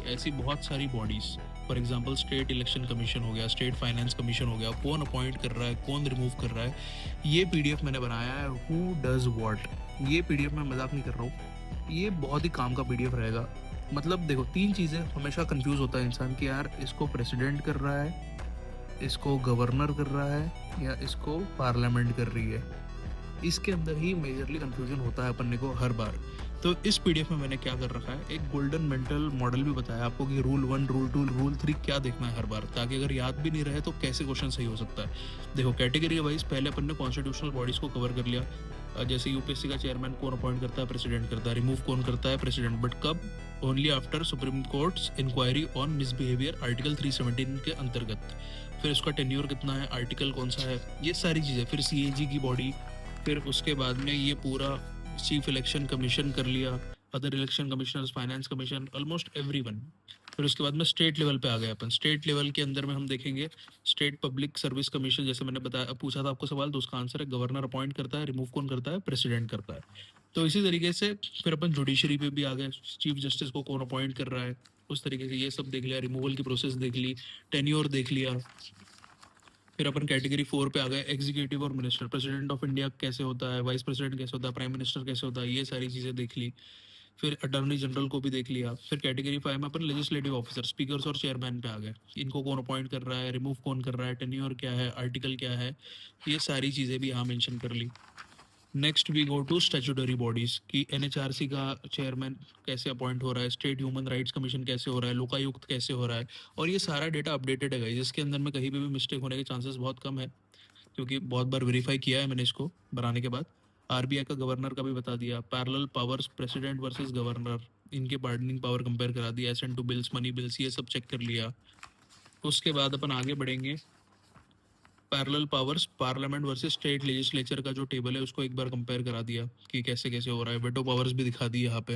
ऐसी बहुत सारी bodies, for example state election commission हो गया, स्टेट फाइनेंस कमीशन हो गया, कौन अपॉइंट कर रहा है, कौन रिमूव कर रहा है, ये पीडीएफ मैंने बनाया है, हु डज व्हाट। ये पीडीएफ मैं मजाक नहीं कर रहा हूँ, ये बहुत ही काम का पीडीएफ रहेगा। मतलब देखो, तीन चीज़ें हमेशा कंफ्यूज होता है इंसान कि यार इसको प्रेसिडेंट कर रहा है, इसको गवर्नर कर रहा है, या इसको पार्लियामेंट कर रही है। इसके अंदर ही मेजरली कंफ्यूजन होता है अपन को हर बार। तो इस पीडीएफ में मैंने क्या कर रखा है, एक गोल्डन मेंटल मॉडल भी बताया आपको कि रूल 1, रूल 2, रूल 3 क्या देखना है हर बार, ताकि अगर याद भी नहीं रहे तो कैसे क्वेश्चन सही हो सकता है। देखो, कैटेगरी वाइज पहले अपन ने कॉन्स्टिट्यूशनल बॉडीज को कवर कर लिया। जैसे यूपीएससी का चेयरमैन कौन अपॉइंट करता है, प्रेसिडेंट करता है। रिमूव कौन करता है, प्रेसिडेंट, बट कब, only after supreme court's inquiry on misbehaviour, article 317 के अंतर्गत। फिर उसका टेन्योर कितना है, आर्टिकल कौन सा है, ये सारी चीज़ें। फिर सीएजी की बॉडी, फिर उसके बाद में ये पूरा चीफ इलेक्शन कमीशन कर लिया, other election commissioners, finance commission, almost everyone. फिर उसके बाद में स्टेट लेवल पे आ गए अपन। स्टेट लेवल के अंदर में हम देखेंगे स्टेट पब्लिक सर्विस कमीशन, जैसे मैंने बताया, पूछा था आपको सवाल, तो उसका आंसर है गवर्नर अपॉइंट करता है, रिमूव कौन करता है, प्रेसिडेंट करता है। तो इसी तरीके से फिर अपन जुडिशरी पे भी आ गए, चीफ जस्टिस को कौन अपॉइंट कर रहा है, उस तरीके से ये सब देख लिया, रिमूवल की प्रोसेस देख ली, टेन्योर देख लिया। फिर अपन कैटेगरी 4 पे आ गए, एग्जीक्यूटिव और मिनिस्टर, प्रेसिडेंट ऑफ इंडिया कैसे होता है, वाइस प्रेसिडेंट कैसे होता है, प्राइम मिनिस्टर कैसे होता है, ये सारी चीज़ें देख ली। फिर अटॉर्नी जनरल को भी देख लिया। फिर कैटेगरी 5 में अपन लेजिस्लेटिव ऑफिसर, स्पीकर्स और चेयरमैन पे आ गए, इनको कौन अपॉइंट कर रहा है, रिमूव कौन कर रहा है, टेन्योर क्या है, आर्टिकल क्या है, ये सारी चीज़ें भी यहाँ मेंशन कर ली। Next we go to statutory bodies की एनएचआरसी का चेयरमैन कैसे अपॉइंट हो रहा है, स्टेट ह्यूमन राइट्स कमीशन कैसे हो रहा है, लोकायुक्त कैसे हो रहा है। और ये सारा डेटा अपडेटेड है गाइस, जिसके अंदर में कहीं पे भी मिस्टेक होने के चांसेस बहुत कम है, क्योंकि बहुत बार वेरीफाई किया है मैंने इसको बनाने के बाद। आरबीआई का गवर्नर का भी बता दिया, parallel powers, president versus governor, इनके पार्डनिंग पावर कंपेयर करा दिया, assent to bills, money bills, ये सब चेक कर लिया। उसके बाद अपन आगे बढ़ेंगे, parallel powers, parliament versus state legislature का जो टेबल है उसको एक बार कंपेयर करा दिया कि कैसे कैसे हो रहा है, वेटो पावर्स भी दिखा दी यहाँ पे।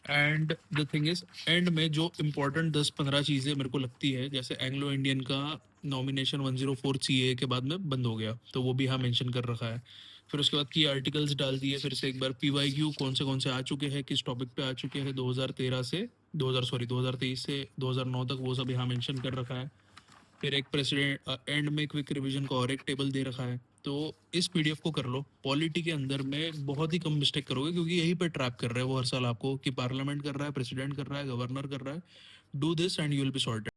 And the thing is, and में जो इम्पोर्टेंट 10-15 चीज़ें मेरे को लगती है, जैसे एंग्लो इंडियन का नॉमिनेशन 104 सीए के बाद में बंद हो गया, तो वो भी यहाँ मेंशन कर रखा है। फिर उसके बाद की आर्टिकल्स डाल दिए, फिर से एक बार पीवाईक्यू कौन से आ चुके हैं, किस टॉपिक पे आ चुके हैं, 2013 से 2023 से 2009 तक, वो सब यहाँ मेंशन कर रखा है। फिर एक प्रेसिडेंट एंड में क्विक रिवीजन का और एक टेबल दे रखा है। तो इस पीडीएफ को कर लो, पॉलिटी के अंदर में बहुत ही कम मिस्टेक करोगे, क्योंकि यही पे ट्रैप कर रहे हैं वो हर साल आपको कि पार्लियामेंट कर रहा है, प्रेसिडेंट कर रहा है, गवर्नर कर रहा है। Do this and you will be sorted.